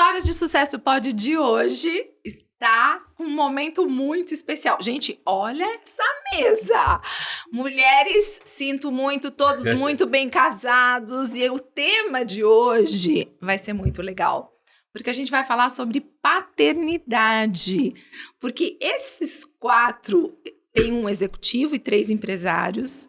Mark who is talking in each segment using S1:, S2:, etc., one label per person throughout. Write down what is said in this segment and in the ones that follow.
S1: Histórias de Sucesso Pod de hoje está um momento muito especial. Gente, olha essa mesa. Mulheres, sinto muito, todos muito bem casados. E o tema de hoje vai ser muito legal. Porque a gente vai falar sobre paternidade. Porque esses 4, tem um executivo e 3 empresários,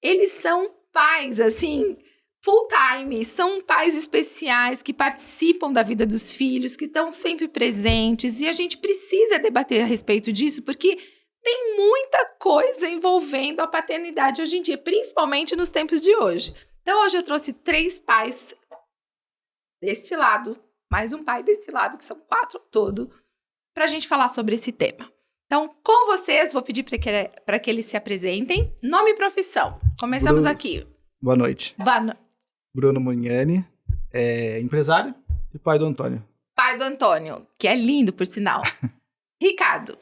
S1: eles são pais, assim, full time, são pais especiais que participam da vida dos filhos, que estão sempre presentes, e a gente precisa debater a respeito disso, porque tem muita coisa envolvendo a paternidade hoje em dia, principalmente nos tempos de hoje. Então, hoje eu trouxe 3 pais deste lado, mais um pai desse lado, que são 4 ao todo, para a gente falar sobre esse tema. Então, com vocês, vou pedir para que eles se apresentem. Nome e profissão. Começamos aqui.
S2: Boa noite.
S1: Boa noite.
S2: Bruno Muniani, empresário e pai do Antônio.
S1: Pai do Antônio, que é lindo, por sinal. Ricardo.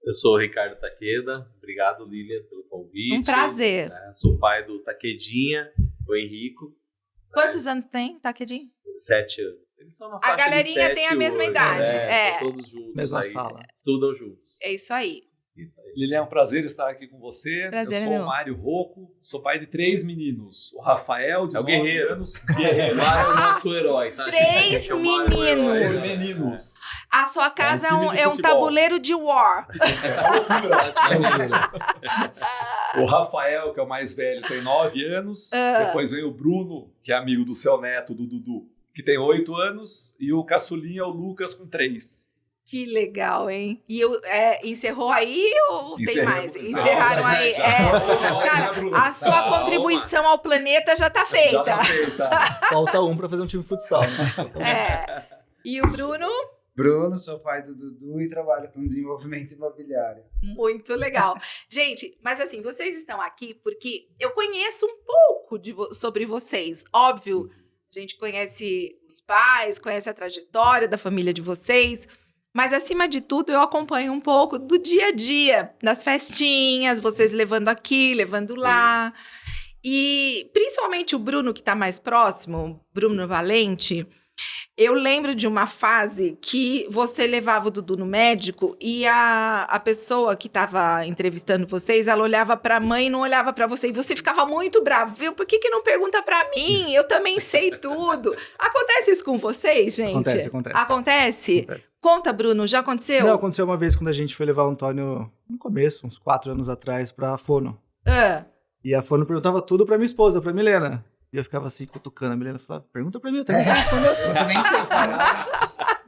S3: Eu sou o Ricardo Taqueda. Obrigado, Lilian, pelo convite.
S1: Um prazer.
S3: Sou pai do Taquedinha, o Henrico.
S1: Quantos anos tem, Taquedinho?
S3: 7 anos. Eles são na faixa
S1: A galerinha
S3: de 7
S1: tem a mesma
S3: hoje,
S1: idade.
S3: Estão todos juntos.
S2: Mesma
S3: aí,
S2: sala.
S3: Estudam juntos.
S1: É isso aí.
S3: Isso aí.
S4: Lilian, é um prazer estar aqui com você.
S1: Prazer
S4: eu
S1: é
S4: sou
S1: meu.
S4: o Mário Rocco, sou pai de 3 meninos. O Rafael, de
S3: É o
S4: 9
S3: guerreiro.
S4: anos.
S3: O Mário é o nosso herói, tá?
S1: 3
S3: gente? O Mário é o herói.
S1: meninos.
S4: 3 meninos.
S1: A sua casa
S4: É um time de
S1: é um
S4: futebol.
S1: tabuleiro de war.
S4: O Rafael, que é o mais velho, tem 9 anos. Depois vem o Bruno, que é amigo do seu neto, do Dudu, que tem 8 anos. E o caçulinha é o Lucas, com 3.
S1: Que legal, hein? E encerrou aí ou tem
S4: Encerramos,
S1: mais?
S4: encerramos.
S1: Encerraram aí. Cara, a sua
S3: Calma.
S1: contribuição ao planeta já tá
S4: Já
S1: feita.
S4: tá feita.
S2: Falta um pra fazer um time de futsal. Né?
S1: E o Bruno?
S5: Bruno, sou pai do Dudu e trabalho com desenvolvimento imobiliário.
S1: Muito legal. Gente, mas assim, vocês estão aqui porque eu conheço um pouco sobre vocês. Óbvio, a gente conhece os pais, conhece a trajetória da família de vocês, mas acima de tudo eu acompanho um pouco do dia a dia, das festinhas, vocês levando aqui, levando lá. E principalmente o Bruno, que está mais próximo, Bruno Valente. Eu lembro de uma fase que você levava o Dudu no médico e a pessoa que estava entrevistando vocês, ela olhava para a mãe e não olhava para você. E você ficava muito bravo. Viu? Por que não pergunta para mim? Eu também sei tudo. Acontece isso com vocês, gente? Acontece? Conta, Bruno, já aconteceu?
S2: Não, aconteceu uma vez quando a gente foi levar o Antônio, no começo, uns 4 anos atrás, pra Fono. E a Fono perguntava tudo pra minha esposa, pra Milena. E eu ficava assim, cutucando a Milena, falava, pergunta pra mim, eu também sei responder.
S5: Você nem sei falar.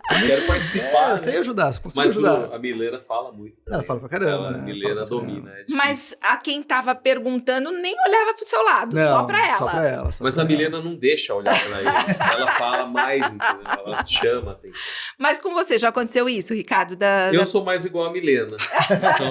S3: Quero participar.
S2: Eu sei ajudar, consigo
S3: Mas
S2: ajudar.
S3: a Milena fala muito.
S2: Ela fala pra caramba,
S3: A
S2: né?
S3: Milena
S2: Fala pra
S3: domina.
S2: caramba.
S3: É difícil.
S1: Mas a quem tava perguntando nem olhava pro seu lado,
S2: Não,
S1: só pra ela.
S2: Só pra ela.
S3: Mas a Milena não deixa olhar pra ele. Ela fala mais, entendeu? Ela chama a atenção.
S1: Mas com você, já aconteceu isso, Ricardo?
S3: Eu sou mais igual a Milena. Então,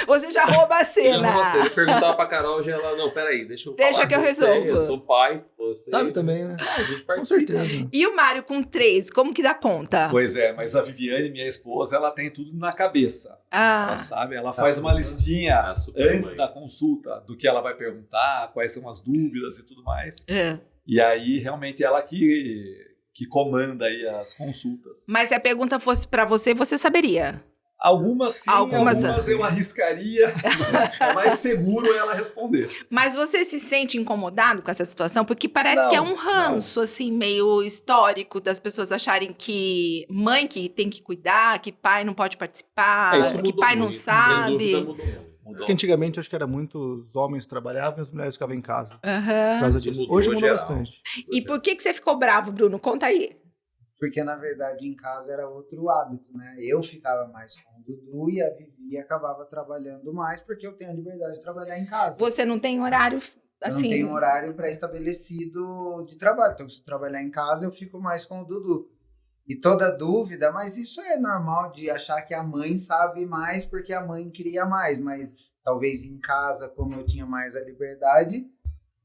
S1: Você já rouba a
S3: eu
S1: cena.
S3: não sei. Eu perguntava pra Carol, já ela, não, peraí, deixa eu
S1: Deixa
S3: falar
S1: que eu
S3: com você,
S1: resolvo.
S3: Eu sou pai, você...
S2: Sabe também, né?
S3: A gente
S2: Com
S3: participa.
S2: certeza.
S1: E o Mário com 3, como que dá conta?
S4: Pois é, mas a Viviane, minha esposa, ela tem tudo na cabeça. Ela sabe, ela faz uma listinha
S3: super
S4: antes
S3: mãe.
S4: da consulta do que ela vai perguntar, quais são as dúvidas e tudo mais.
S1: É.
S4: E aí, realmente, ela que comanda aí as consultas.
S1: Mas se a pergunta fosse pra você, você saberia.
S4: Algumas sim,
S1: Algumas
S4: algumas eu arriscaria, mas é mais seguro ela responder.
S1: Mas você se sente incomodado com essa situação? Porque parece
S4: Não,
S1: que é um ranço, assim, meio histórico das pessoas acharem que mãe que tem que cuidar, que pai não pode participar,
S3: Isso
S1: que
S3: mudou
S1: pai não
S3: muito, sem dúvida
S1: sabe.
S3: mudou.
S4: Mudou.
S2: Porque antigamente eu acho que era muito os homens trabalhavam e as mulheres ficavam em casa. Por
S1: Aham.
S2: causa
S3: Isso
S2: disso.
S3: mudou
S2: Hoje mudou
S3: geral.
S2: bastante.
S1: E por que você ficou bravo, Bruno? Conta aí.
S5: Porque, na verdade, em casa era outro hábito, né? Eu ficava mais com o Dudu e a Vivi acabava trabalhando mais porque eu tenho a liberdade de trabalhar em casa.
S1: Você não tem horário,
S5: Eu
S1: assim...
S5: não tenho um horário pré-estabelecido de trabalho. Então, se eu trabalhar em casa, eu fico mais com o Dudu. E toda dúvida, mas isso é normal de achar que a mãe sabe mais porque a mãe cria mais. Mas talvez em casa, como eu tinha mais a liberdade,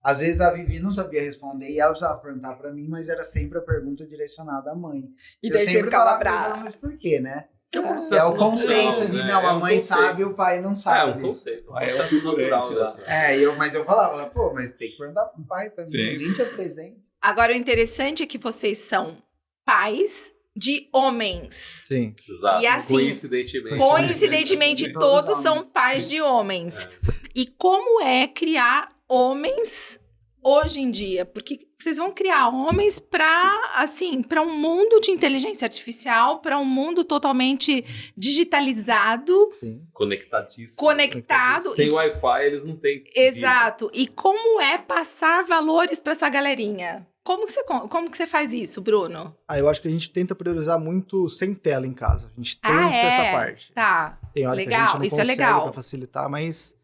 S5: às vezes a Vivi não sabia responder e ela precisava perguntar pra mim, mas era sempre a pergunta direcionada à mãe.
S1: E
S5: Eu
S1: daí você
S5: sempre
S1: ficava
S5: falava pra
S1: bravo.
S5: ela, mas por quê, né?
S3: Que é um
S5: É
S3: processo
S5: o conceito
S3: natural,
S5: de
S3: né?
S5: não,
S3: É
S5: a
S3: um
S5: mãe
S3: conceito.
S5: sabe e o pai não
S3: É
S5: sabe.
S3: um conceito.
S4: Aí é
S3: processo
S4: o
S3: natural.
S4: figurante lá.
S5: Mas eu falava, pô, mas tem que perguntar pro pai também.
S4: Sim,
S5: A gente é presente.
S1: Agora, o interessante é que vocês são pais de homens.
S2: Sim.
S3: Exato.
S1: E assim,
S3: Coincidentemente.
S1: Coincidentemente,
S5: Sim.
S1: todos
S5: Todos
S1: são
S5: homens.
S1: pais de homens. E como é criar homens hoje em dia? Porque vocês vão criar homens para um mundo de inteligência artificial, para um mundo totalmente digitalizado,
S2: Sim.
S3: Conectadíssimo.
S1: conectado.
S3: Sem
S1: e-
S3: Wi-Fi, eles não têm. vida.
S1: Exato. E como é passar valores para essa galerinha? Como que você faz isso, Bruno?
S2: Eu acho que a gente tenta priorizar muito sem tela em casa. A gente tenta
S1: Ah, é?
S2: essa parte.
S1: Tá.
S2: Tem hora que a
S1: Legal,
S2: gente não
S1: isso é
S2: consegue
S1: legal.
S2: pra facilitar, mas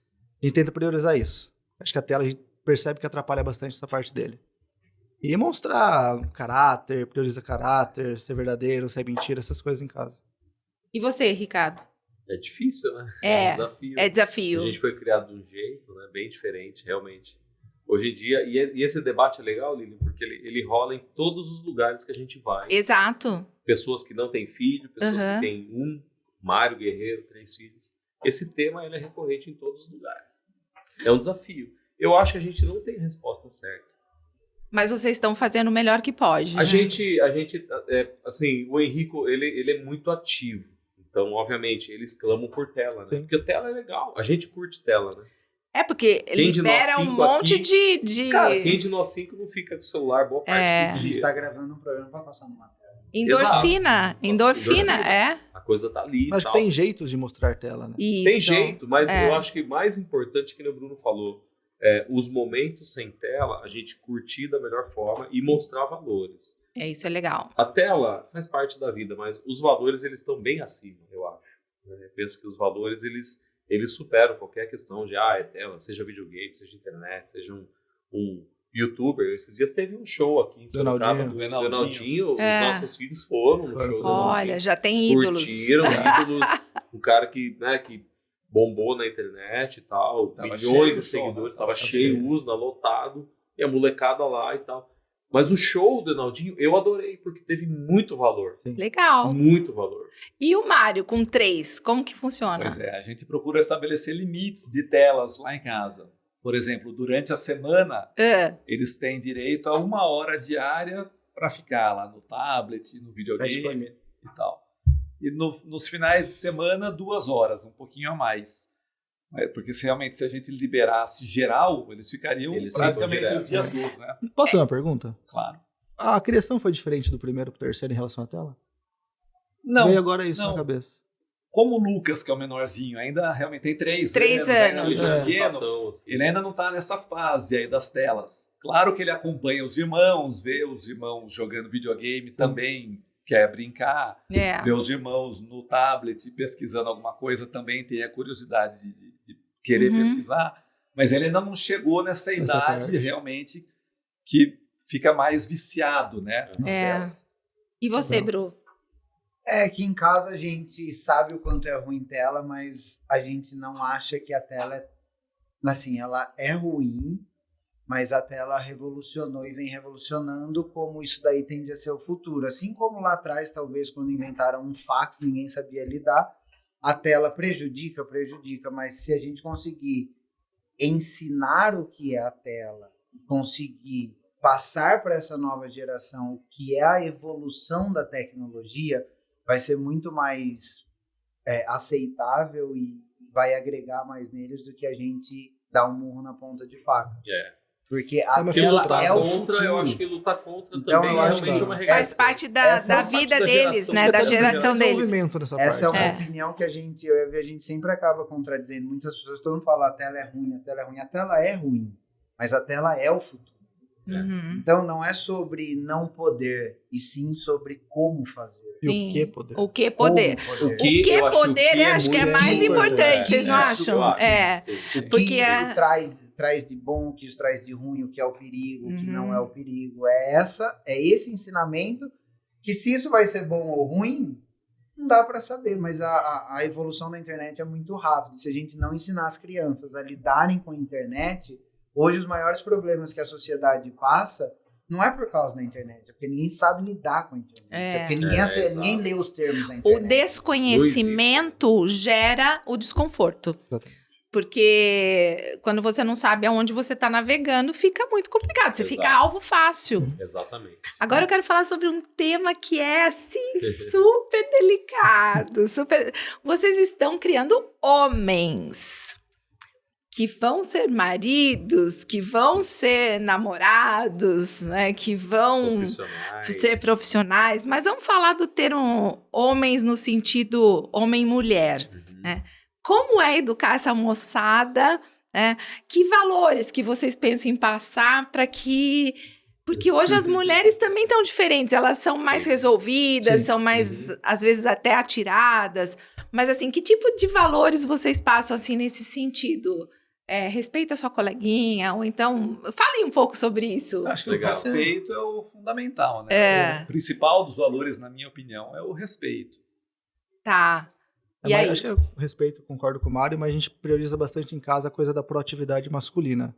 S2: a gente tenta priorizar isso. Acho que a tela a gente percebe que atrapalha bastante essa parte dele. E mostrar caráter, prioriza caráter, ser verdadeiro, ser mentira, essas coisas em casa.
S1: E você, Ricardo?
S3: É difícil, né?
S1: É,
S3: um desafio.
S1: É desafio.
S3: A gente foi criado de um jeito, né, bem diferente, realmente. Hoje em dia, e esse debate é legal, Lili, porque ele rola em todos os lugares que a gente vai.
S1: Exato.
S3: Pessoas que não têm filho, pessoas
S1: Uhum.
S3: que têm Mário Guerreiro, 3 filhos. Esse tema ele é recorrente em todos os lugares. É um desafio. Eu acho que a gente não tem resposta certa.
S1: Mas vocês estão fazendo o melhor que pode.
S3: A
S1: né?
S3: gente assim, o Henrico, ele é muito ativo. Então, obviamente, eles clamam por tela, né?
S2: Sim.
S3: Porque tela é legal. A gente curte tela, né?
S1: É porque
S3: Quem de nós
S1: libera um
S3: cinco
S1: monte
S3: aqui-
S1: de
S3: Cara, quem de nós 5 não fica com o celular boa parte
S1: É.
S3: do
S5: A gente
S3: dia?
S5: tá gravando um programa pra passar numa tela.
S1: endorfina. Endorfina,
S3: endorfina.
S1: é.
S3: A coisa tá ali.
S2: Acho que
S3: tal.
S2: tem jeitos de mostrar tela, né?
S1: Isso.
S3: Tem jeito, mas
S1: É.
S3: eu acho que mais importante que o Bruno falou, os momentos sem tela, a gente curtir da melhor forma e mostrar valores.
S1: Isso é legal.
S3: A tela faz parte da vida, mas os valores eles estão bem acima, eu acho. Eu penso que os valores eles superam qualquer questão de é tela, seja videogame, seja internet, seja um youtuber. Esses dias teve um show aqui em Sorocaba
S2: Ronaldinho.
S3: do
S4: Do
S3: Ronaldinho. Os
S1: É.
S3: nossos filhos foram no
S2: Foram.
S3: show do Ronaldinho.
S1: Olha, já tem ídolos.
S3: Curtiram, ídolos. Um cara que bombou na internet e tal.
S4: Tava cheio
S3: milhões
S4: o
S3: de
S4: show, né?
S3: seguidores.
S4: Tava
S3: Tava cheio, Usna, lotado. E a molecada lá e tal. Mas o show do Ronaldinho eu adorei, porque teve muito valor.
S2: Sim.
S1: Legal.
S3: Muito valor.
S1: E o Mário com 3, como que funciona?
S4: Pois é, a gente procura estabelecer limites de telas lá em casa. Por exemplo, durante a semana, eles têm direito a 1 hora diária para ficar lá no tablet, no
S5: Pra
S4: videogame
S5: escolher.
S4: e tal. E nos finais de semana, 2 horas, um pouquinho a mais. Porque se a gente liberasse geral, eles ficariam
S3: Eles
S4: praticamente
S3: ficam
S4: o dia todo, né?
S2: Posso fazer uma pergunta?
S4: Claro.
S2: A criação foi diferente do primeiro pro terceiro em relação à tela?
S4: Não,
S2: Veio agora isso
S4: não.
S2: na cabeça.
S4: como o Lucas, que é o menorzinho, ainda realmente tem 3
S1: 3
S4: anos.
S1: anos.
S4: Ainda é pequeno,
S3: Patão, assim.
S4: ele ainda não está nessa fase aí das telas. Claro que ele acompanha os irmãos, vê os irmãos jogando videogame também, quer brincar,
S1: É.
S4: vê os irmãos no tablet pesquisando alguma coisa, também tem a curiosidade de querer
S1: Uhum.
S4: pesquisar, mas ele ainda não chegou nessa idade
S2: parte.
S4: realmente que fica mais viciado, né, nas
S1: É.
S4: telas.
S1: E você,
S2: Não.
S1: Bru?
S5: É que em casa a gente sabe o quanto é ruim tela, mas a gente não acha que a tela é... Assim, ela é ruim, mas a tela revolucionou e vem revolucionando como isso daí tende a ser o futuro. Assim como lá atrás, talvez, quando inventaram um fax, ninguém sabia lidar, a tela prejudica, mas se a gente conseguir ensinar o que é a tela, conseguir passar para essa nova geração o que é a evolução da tecnologia, vai ser muito mais aceitável e vai agregar mais neles do que a gente dar um murro na ponta de faca.
S3: É.
S5: Porque a
S2: mas
S5: tela
S2: lutar
S5: é o
S3: contra,
S5: futuro.
S3: eu acho que lutar contra
S5: Então,
S3: também
S5: eu acho
S3: realmente
S5: que
S3: é uma
S5: faz
S1: Faz
S3: regressão.
S1: parte da
S5: essa
S3: faz
S1: vida
S3: parte da
S1: deles,
S3: geração,
S1: né? Da
S3: essa
S1: geração deles.
S2: Desenvolvimento nessa
S5: Essa é
S2: parte.
S5: uma opinião que a gente sempre acaba contradizendo. Muitas pessoas, todo mundo fala, a tela é ruim, a tela é ruim. A tela é ruim, mas a tela é o futuro.
S1: Uhum.
S5: Então, não é sobre não poder, e sim sobre como fazer.
S2: E
S1: Sim.
S2: o que poder?
S1: O que poder?
S5: Como poder.
S1: O que
S3: eu acho
S1: poder,
S3: que o
S1: eu acho que é
S3: muito
S1: mais importante, vocês não
S3: Isso,
S1: acham?
S3: eu acho.
S1: É.
S3: Sim, sim.
S5: O que
S1: Porque
S5: isso traz de bom, o que isso traz de ruim, o que é o perigo, o que não é o perigo. É esse ensinamento que, se isso vai ser bom ou ruim, não dá para saber, mas a evolução da internet é muito rápida. Se a gente não ensinar as crianças a lidarem com a internet, hoje os maiores problemas que a sociedade passa não é por causa da internet, é porque ninguém sabe lidar com a internet. É porque ninguém lê os termos da internet.
S1: O desconhecimento gera o desconforto.
S2: Exatamente.
S1: Porque quando você não sabe aonde você está navegando, fica muito complicado. Você fica alvo fácil.
S3: Exatamente.
S1: Agora eu quero falar sobre um tema que é, assim, super delicado. Vocês estão criando homens que vão ser maridos, que vão ser namorados, né? Que vão ser profissionais. Mas vamos falar do termo homens no sentido homem-mulher, né? Como é educar essa moçada, né? Que valores que vocês pensam em passar para que... Porque hoje as mulheres também estão diferentes, elas são mais resolvidas, são mais, às vezes, até atiradas. Mas, assim, que tipo de valores vocês passam, assim, nesse sentido? Respeita a sua coleguinha, ou então... Falem um pouco sobre isso.
S4: Acho que o respeito é o fundamental, né? O principal dos valores, na minha opinião, é o respeito.
S1: Tá. E aí?
S2: Acho que eu respeito, concordo com o Mário, mas a gente prioriza bastante em casa a coisa da proatividade masculina.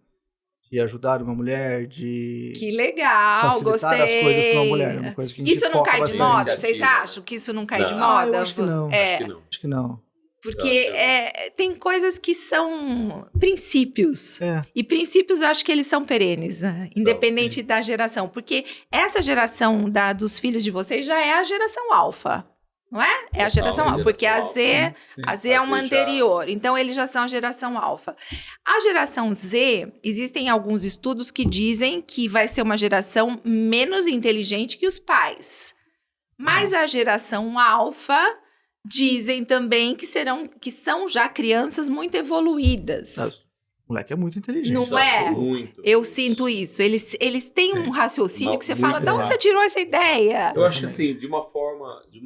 S2: De ajudar uma mulher, de...
S1: Que legal,
S2: facilitar
S1: gostei.
S2: as coisas para uma mulher. É uma coisa que a gente
S1: isso não cai
S2: bastante.
S1: de moda? Vocês acham que isso não cai de moda?
S2: Eu acho que não. Acho que não.
S1: Porque tem coisas que são princípios. E princípios eu acho que eles são perenes, independente da geração. Porque essa geração dos filhos de vocês já é a geração alfa. Não é? É a geração alfa, porque a Z é uma anterior, então eles já são a geração alfa. A geração Z, existem alguns estudos que dizem que vai ser uma geração menos inteligente que os pais. Mas a geração alfa dizem também que são já crianças muito evoluídas.
S2: O moleque é muito inteligente.
S1: Não é?
S3: Muito.
S1: Eu sinto isso. Eles têm um raciocínio que você fala, de onde você tirou essa ideia?
S3: Eu acho que assim, de uma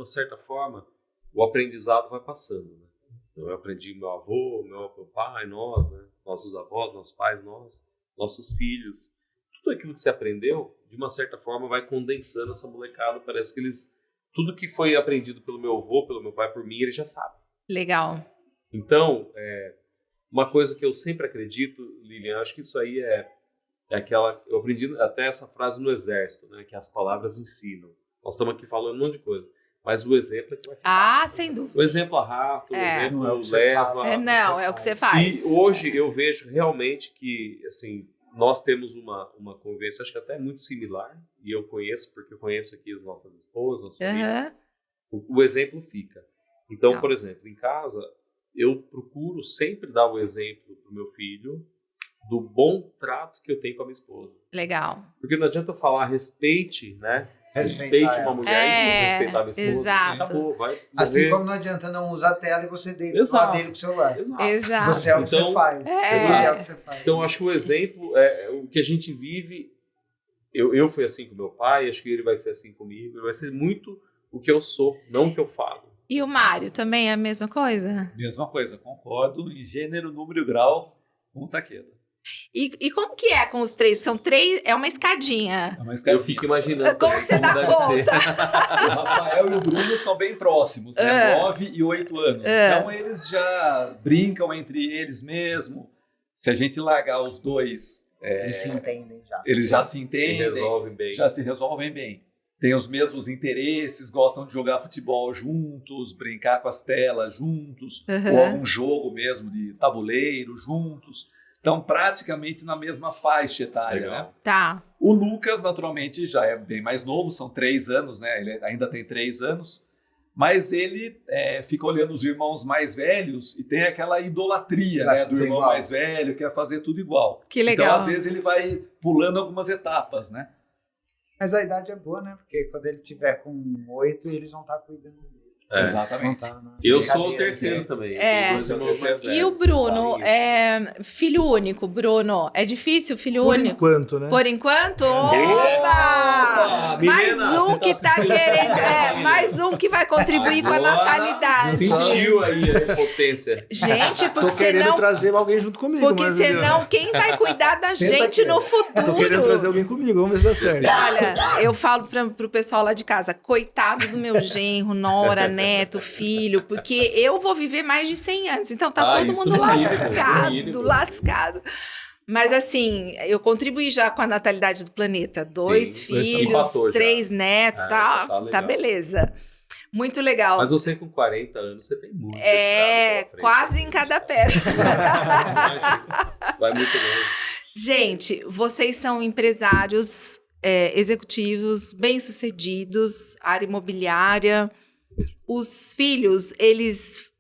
S3: certa forma, o aprendizado vai passando. Né? Então, eu aprendi meu avô, meu pai, nós, né? Nossos avós, nossos pais, nossos filhos. Tudo aquilo que você aprendeu, de uma certa forma, vai condensando essa molecada. Parece que tudo que foi aprendido pelo meu avô, pelo meu pai, por mim, ele já sabe.
S1: Legal.
S3: Então, uma coisa que eu sempre acredito, Lilian, acho que isso aí é aquela... Eu aprendi até essa frase no exército, né? Que as palavras ensinam. Nós estamos aqui falando um monte de coisa. Mas o exemplo é que vai ficar.
S1: Sem dúvida.
S3: O exemplo arrasta, o exemplo leva.
S1: É o que você faz.
S3: E hoje eu vejo realmente que, assim, nós temos uma convivência, acho que até muito similar. E eu conheço, porque eu conheço aqui as nossas esposas, as famílias. O exemplo fica. Então, por exemplo, em casa... Eu procuro sempre dar o exemplo pro meu filho do bom trato que eu tenho com a minha esposa.
S1: Legal.
S3: Porque não adianta eu falar respeite, né? Respeite uma mulher e desrespeitar a minha esposa.
S1: Exato.
S3: Acabou, vai
S5: assim como não adianta não usar a tela e você deita do lado dele com o celular.
S1: Exato.
S5: Você é o que você faz. É o que você faz.
S3: Então, acho que o exemplo é o que a gente vive. Eu fui assim com meu pai, acho que ele vai ser assim comigo. Ele vai ser muito o que eu sou, não o que eu falo.
S1: E o Mário também é a mesma coisa?
S4: Mesma coisa, concordo. Em gênero, número e grau, com Takeda.
S1: E como que é com os três? São três, é uma escadinha.
S4: É uma escadinha.
S3: Eu fico imaginando
S1: como que você dá
S3: deve
S1: conta?
S3: ser.
S4: O Rafael e o Bruno são bem próximos, né? 9 e 8 anos. Então eles já brincam entre eles mesmo. Se a gente largar os dois...
S5: eles se entendem já.
S4: Eles já se entendem.
S3: Já se
S4: resolvem bem. Têm os mesmos interesses, gostam de jogar futebol juntos, brincar com as telas juntos, ou algum jogo mesmo de tabuleiro juntos. Então, praticamente na mesma faixa etária, né?
S1: Tá.
S4: O Lucas, naturalmente, já é bem mais novo, são 3 anos, né? Ele ainda tem 3 anos. Mas ele fica olhando os irmãos mais velhos e tem aquela idolatria, né, do irmão mais velho, quer fazer tudo igual.
S1: Que legal.
S4: Então, às vezes, ele vai pulando algumas etapas, né?
S5: Mas a idade é boa, né? Porque quando ele tiver com 8, eles vão estar cuidando dele.
S4: Exatamente.
S3: Eu sou o terceiro também.
S1: E o Bruno, filho único, Bruno, é difícil filho único?
S2: Por enquanto, né?
S1: Por enquanto? Opa! Mais um que tá querendo, mais um que vai contribuir com a natalidade.
S3: Sentiu aí a potência.
S1: Gente, porque
S2: Tô querendo trazer alguém junto comigo.
S1: Porque senão, quem vai cuidar da gente no futuro?
S2: Tô querendo trazer alguém comigo, vamos ver se dá certo.
S1: Olha, eu falo pro pessoal lá de casa, coitado do meu genro, nora, neto, filho, porque eu vou viver mais de 100 anos, então tá todo mundo lascado. Mas assim, eu contribuí já com a natalidade do planeta. 2
S3: Sim,
S1: filhos,
S3: empatou já.
S1: 3 netos, tá
S3: legal.
S1: beleza. Muito legal.
S3: Mas você com 40 anos, você tem muito estrada pela frente,
S1: quase
S3: assim,
S1: em cada
S3: tá?
S1: pedra.
S3: Imagina, vai muito longe.
S1: Gente, vocês são empresários executivos, bem-sucedidos, área imobiliária. Os filhos, eles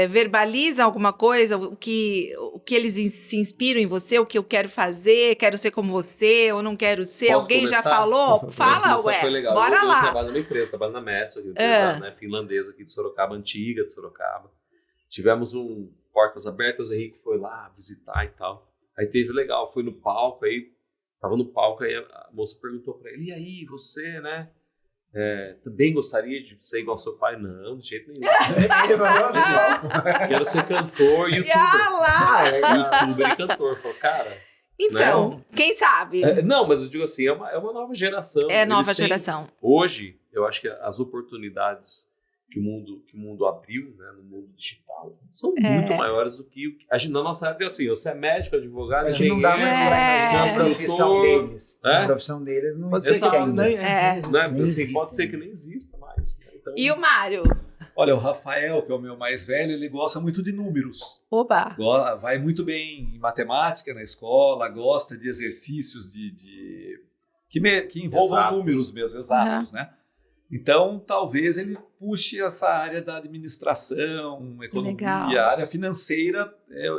S1: verbalizam alguma coisa? O que eles se inspiram em você? O que eu quero fazer? Quero ser como você ou não quero ser?
S3: Posso
S1: Alguém já
S3: começar?
S1: falou?
S2: Posso
S1: Fala,
S3: Foi
S1: ué.
S3: legal.
S1: Bora
S3: eu
S1: lá.
S3: trabalho numa empresa, trabalho na Messa, empresa né, finlandesa aqui de Sorocaba, antiga de Sorocaba. Tivemos um Portas Abertas, o Henrique foi lá visitar e tal. Aí teve legal, foi no palco, aí tava no palco, aí a moça perguntou pra ele, e aí, você, né, também gostaria de ser igual ao seu pai? Não, de jeito nenhum. Quero ser cantor e youtuber. Youtuber e cantor. Falou, cara...
S1: Então, quem sabe?
S3: Não, mas eu digo assim, é uma nova geração.
S1: É nova
S3: Eles têm-
S1: geração.
S3: Hoje, eu acho que as oportunidades que o mundo abriu, né, no mundo digital, são muito maiores do que a gente, na nossa época, assim, você é médico, advogado,
S5: É que não dá mais pra imaginar a profissão deles. A profissão deles não
S2: Pode ser
S5: existe
S2: que
S5: ainda.
S2: nem
S3: né?
S5: Nem
S3: Assim,
S5: existe,
S3: pode ser
S5: né?
S3: que nem exista mais. Né? Então,
S1: E o Mário?
S4: Olha, o Rafael, que é o meu mais velho, ele gosta muito de números.
S1: Oba!
S4: Vai muito bem em matemática na escola, gosta de exercícios que envolvam
S3: Exatos.
S4: números mesmo, exatos, né? Então, talvez ele puxe essa área da administração, economia,
S1: Legal.
S4: a área financeira,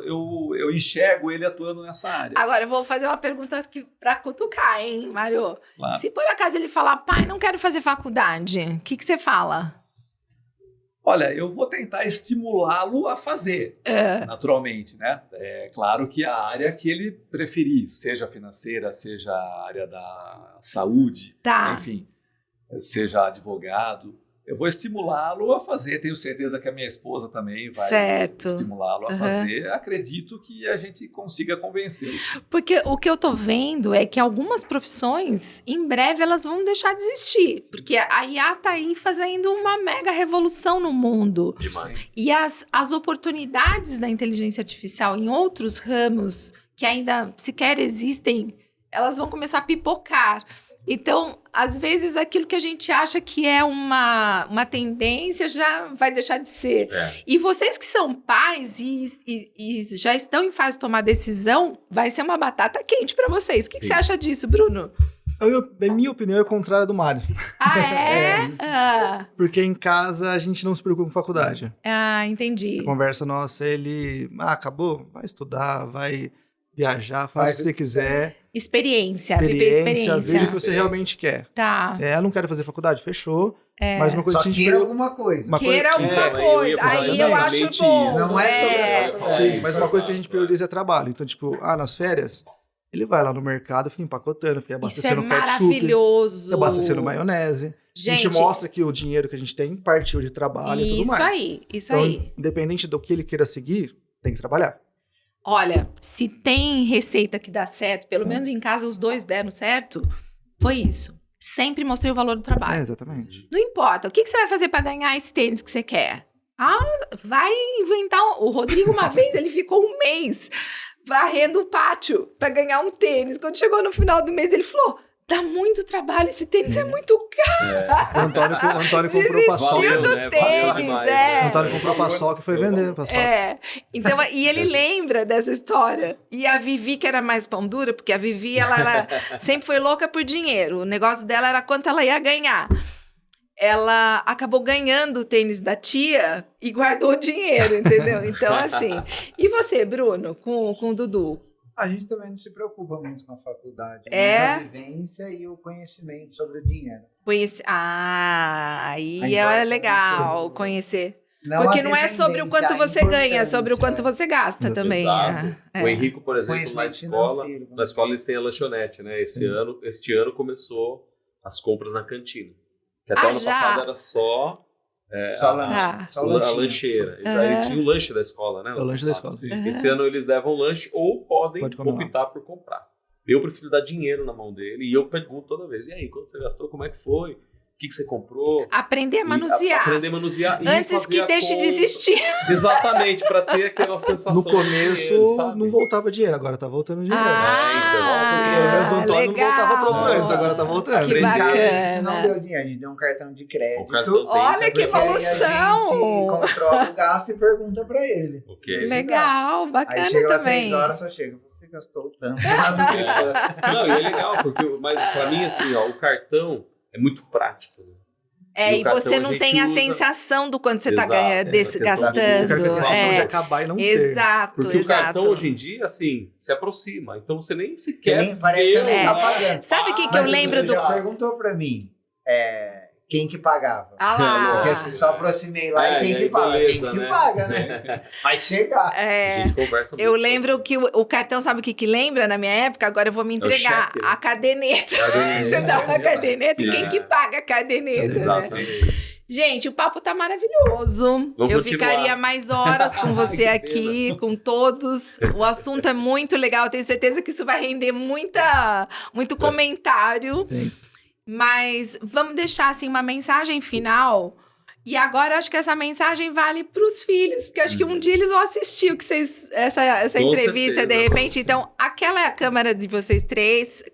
S4: eu enxergo ele atuando nessa área.
S1: Agora eu vou fazer uma pergunta aqui pra cutucar, hein, Mário?
S4: Claro.
S1: Se por acaso ele falar, pai, não quero fazer faculdade, o que você fala?
S4: Olha, eu vou tentar estimulá-lo a fazer, naturalmente, né? É claro que a área que ele preferir, seja financeira, seja a área da saúde,
S1: Tá.
S4: enfim, seja advogado, eu vou estimulá-lo a fazer. Tenho certeza que a minha esposa também vai
S1: Certo.
S4: estimulá-lo a
S1: Uhum.
S4: fazer. Acredito que a gente consiga convencê-lo.
S1: Porque o que eu tô vendo é que algumas profissões, em breve, elas vão deixar de existir. Porque a IA tá aí fazendo uma mega revolução no mundo.
S3: demais.
S1: E as oportunidades da inteligência artificial em outros ramos que ainda sequer existem, elas vão começar a pipocar. Então, às vezes, aquilo que a gente acha que é uma tendência já vai deixar de ser. E vocês que são pais e já estão em fase de tomar decisão, vai ser uma batata quente para vocês. O que você acha disso, Bruno?
S2: A minha opinião é contrária do Mário.
S1: Ah, é?
S2: Porque em casa a gente não se preocupa com faculdade.
S1: Entendi.
S2: A conversa nossa, ele... acabou? Vai estudar, vai viajar, faz o que você quiser.
S1: Viver experiência.
S2: Veja o que você realmente quer.
S1: Tá.
S2: Não quero fazer faculdade? Fechou. Mas uma coisa
S5: Só
S2: que a gente...
S5: queira alguma coisa.
S1: Queira alguma
S3: eu ia
S1: coisa.
S3: falar
S1: Aí eu acho
S3: exatamente
S1: bom.
S3: isso.
S5: Não é sobre
S3: Eu ia falar
S2: Sim,
S3: isso,
S2: mas uma coisa que a gente
S3: exato,
S2: prioriza é trabalho. Então, tipo, nas férias, ele vai lá no mercado, fica empacotando, fica
S1: Isso é
S2: abastecendo ketchup,
S1: maravilhoso.
S2: fica abastecendo maionese. A gente mostra que o dinheiro que a gente tem partiu de trabalho e tudo mais.
S1: Isso
S2: Então,
S1: aí.
S2: independente do que ele queira seguir, tem que trabalhar.
S1: Olha, se tem receita que dá certo, pelo menos em casa os dois deram certo, foi isso. Sempre mostrei o valor do trabalho.
S2: Exatamente.
S1: Não importa. O que você vai fazer para ganhar esse tênis que você quer? Vai inventar. O Rodrigo, uma vez, ele ficou um mês varrendo o pátio para ganhar um tênis. Quando chegou no final do mês, ele falou: dá muito trabalho, esse tênis é muito caro.
S2: O Antônio comprou paçoca.
S1: Desistiu do
S3: né?
S1: tênis,
S3: Valeu demais, né?
S2: O Antônio comprou paçoca e foi vender paçoca.
S1: Então, e ele lembra dessa história. E a Vivi, que era mais pão dura, porque a Vivi, ela sempre foi louca por dinheiro. O negócio dela era quanto ela ia ganhar. Ela acabou ganhando o tênis da tia e guardou o dinheiro, entendeu? Então, assim. E você, Bruno, com o Dudu?
S5: A gente também não se preocupa muito com a faculdade. Mas a vivência e o conhecimento sobre o dinheiro.
S1: Aí
S5: A
S1: é legal conhecer.
S5: Não
S1: Porque
S5: a
S1: não é sobre o quanto
S5: dependência,
S1: você
S5: a
S1: ganha, é sobre o quanto
S5: importância.
S1: você gasta também.
S3: Exato. O Henrico, por exemplo, na
S5: Conhecimento
S3: escola
S5: financeiro,
S3: eles têm a lanchonete, né? Este ano começou as compras na cantina. Que até o ano
S1: já?
S3: passado era só
S5: Só
S3: a
S5: lanchinho.
S3: lancheira. Aí tinha o lanche da escola, né?
S2: É o lanche da escola.
S3: Sim. Esse ano eles levam lanche ou podem
S2: Pode comer lá.
S3: optar por comprar. Eu prefiro dar dinheiro na mão dele e eu pergunto toda vez, e aí, quando você gastou, como é que foi? O que você comprou.
S1: Aprender a manusear.
S3: Aprender a manusear. E
S1: Antes
S3: fazer
S1: que
S3: a
S1: deixe de
S3: conta.
S1: existir.
S3: Exatamente, para ter aquela sensação.
S2: No começo
S3: de dinheiro, sabe?
S2: não voltava dinheiro, agora tá voltando dinheiro.
S3: então.
S2: O Antônio não voltava troco
S1: legal.
S2: antes, agora tá voltando.
S1: Que
S5: Em casa,
S1: bacana.
S5: a gente não deu dinheiro, a gente deu um cartão de crédito.
S3: O cartão tem,
S1: Olha que
S5: porque aí
S1: evolução.
S5: A gente controla o gasto e pergunta pra ele.
S3: Ok.
S5: Esse
S1: Legal,
S5: Aí
S1: bacana
S5: chega lá
S1: também.
S5: 3 horas, só chega. Você gastou tanto. Nada
S3: Não, e é legal, porque, mas pra mim, assim, ó, o cartão é muito prático. Né?
S1: E
S3: o cartão
S1: você
S3: a
S1: não
S3: gente
S1: tem a
S3: usa-
S1: sensação do quanto você tá
S3: Exato,
S1: ganhando,
S3: é,
S1: desse,
S3: a questão do-
S2: Eu quero ter a
S1: gastando.
S2: sensação de acabar e não ter.
S1: Exato,
S3: Porque
S1: exato.
S3: o cartão, hoje em dia, assim, se aproxima. Então você nem sequer
S5: nem parece que nem tá pagando.
S1: Sabe o que
S5: Mas
S1: eu lembro
S5: você
S1: do...
S5: já perguntou pra mim quem que pagava.
S1: Ah lá.
S5: Porque assim, só aproximei lá
S3: É,
S5: e quem
S3: e
S5: que
S3: aí,
S5: paga?
S3: beleza,
S5: Quem que
S3: né?
S5: paga, né?
S3: Sim, sim.
S5: Vai chegar.
S3: A
S1: É,
S3: gente conversa muito
S1: eu
S3: sobre
S1: lembro que o cartão, sabe o que lembra na minha época? Agora eu vou me entregar.
S3: cheque, né?
S1: A caderneta.
S3: Caderneta.
S1: Você dá uma caderneta
S3: Sim.
S1: e quem que paga a caderneta, né?
S3: Exatamente.
S1: Gente, o papo tá maravilhoso.
S3: Vamos
S1: Eu
S3: continuar.
S1: ficaria mais horas com você
S3: Que
S1: aqui, com todos. O assunto é muito legal. Eu tenho certeza que isso vai render muito comentário.
S2: Sim.
S1: Mas vamos deixar assim uma mensagem final. E agora acho que essa mensagem vale para os filhos, porque acho que um dia eles vão assistir o que vocês, essa
S3: Com
S1: entrevista
S3: certeza.
S1: de repente. Então, aquela é a câmera de vocês três,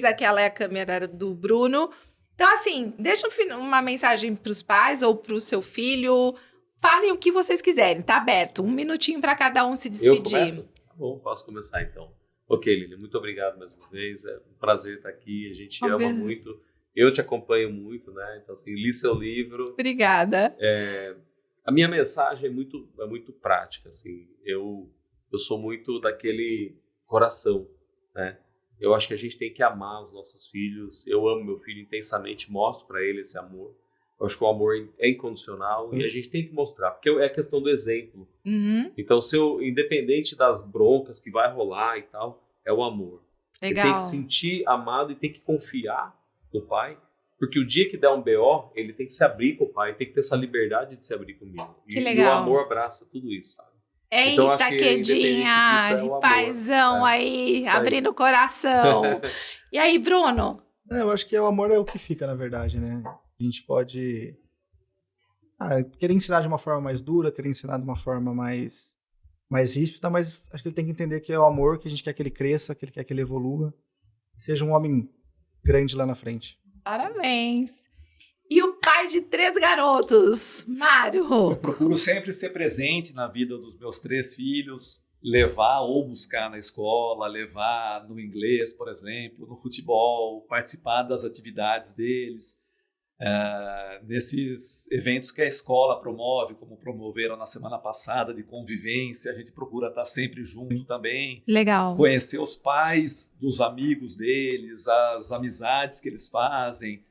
S1: aquela é a câmera do Bruno. Então, assim, deixa uma mensagem para os pais ou para o seu filho. Falem o que vocês quiserem, tá aberto. 1 minutinho para cada um se
S3: Eu
S1: despedir.
S3: começo? Tá bom, posso começar então. Ok, Lili, muito obrigado mais uma vez. É um prazer estar aqui. A gente ama
S1: Obrigada.
S3: muito. Eu te acompanho muito, né? Então, assim, li seu livro.
S1: Obrigada.
S3: A minha mensagem é muito prática, assim. Eu sou muito daquele coração, né? Eu acho que a gente tem que amar os nossos filhos. Eu amo meu filho intensamente, mostro para ele esse amor. Eu acho que o amor é incondicional e a gente tem que mostrar, porque é a questão do exemplo.
S1: Uhum,
S3: Então, independente das broncas que vai rolar e tal, é o amor.
S1: legal.
S3: Ele tem que se sentir amado e tem que confiar no pai, porque o dia que der um BO, ele tem que se abrir com o pai, tem que ter essa liberdade de se abrir comigo.
S1: Que
S3: E
S1: legal.
S3: o amor abraça tudo isso, sabe?
S1: Eita,
S3: Então, acho que independente
S1: quedinha,
S3: disso, é o amor.
S1: paizão
S3: É,
S1: aí,
S3: isso aí.
S1: abrindo o coração. E aí, Bruno?
S2: Eu acho que o amor é o que fica, na verdade, né? A gente pode querer ensinar de uma forma mais dura, querer ensinar de uma forma mais ríspida, mas acho que ele tem que entender que é o amor, que a gente quer que ele cresça, que ele quer que ele evolua, seja um homem grande lá na frente.
S1: Parabéns. E o pai de 3 garotos, Mário?
S4: Eu procuro sempre ser presente na vida dos meus 3 filhos, levar ou buscar na escola, levar no inglês, por exemplo, no futebol, participar das atividades deles. Nesses eventos que a escola promove, como promoveram na semana passada, de convivência, a gente procura estar sempre junto também.
S1: Legal.
S4: Conhecer os pais dos amigos deles, as amizades que eles fazem,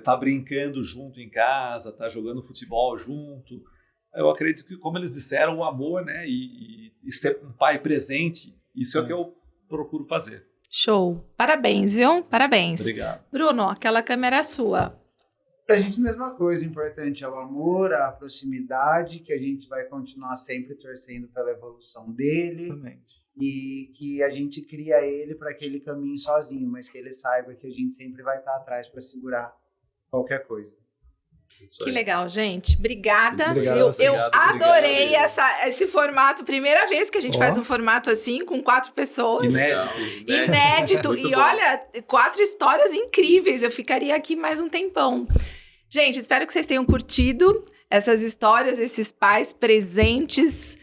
S4: tá brincando junto em casa, tá jogando futebol junto. Eu acredito que, como eles disseram, o amor, né, e ser um pai presente, isso é o que eu procuro fazer.
S1: Show. Parabéns, viu? Parabéns.
S4: Obrigado.
S1: Bruno, aquela câmera é sua.
S5: Pra gente, mesma coisa. O importante é o amor, a proximidade, que a gente vai continuar sempre torcendo pela evolução dele.
S2: Exatamente.
S5: E que a gente cria ele para aquele caminho sozinho, mas que ele saiba que a gente sempre vai estar atrás para segurar qualquer coisa.
S3: Isso
S1: Que
S3: aí.
S1: legal, gente. Obrigada.
S2: Obrigado a
S1: Eu
S2: você.
S1: adorei
S3: Obrigado.
S1: esse formato. Primeira vez que a gente
S2: Ó.
S1: faz um formato assim, com 4 pessoas.
S4: Inédito.
S1: Inédito.
S3: Muito
S1: E
S3: bom.
S1: olha, 4 histórias incríveis. Eu ficaria aqui mais um tempão. Gente, espero que vocês tenham curtido essas histórias, esses pais presentes,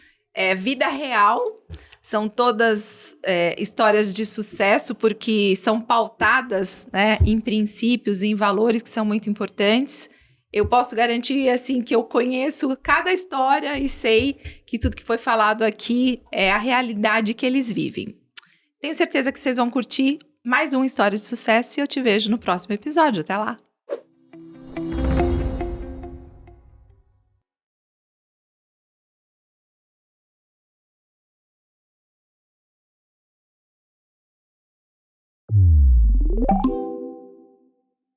S1: vida real. São todas histórias de sucesso, porque são pautadas, né, em princípios, em valores que são muito importantes. Eu posso garantir, assim, que eu conheço cada história e sei que tudo que foi falado aqui é a realidade que eles vivem. Tenho certeza que vocês vão curtir mais uma História de Sucesso e eu te vejo no próximo episódio. Até lá!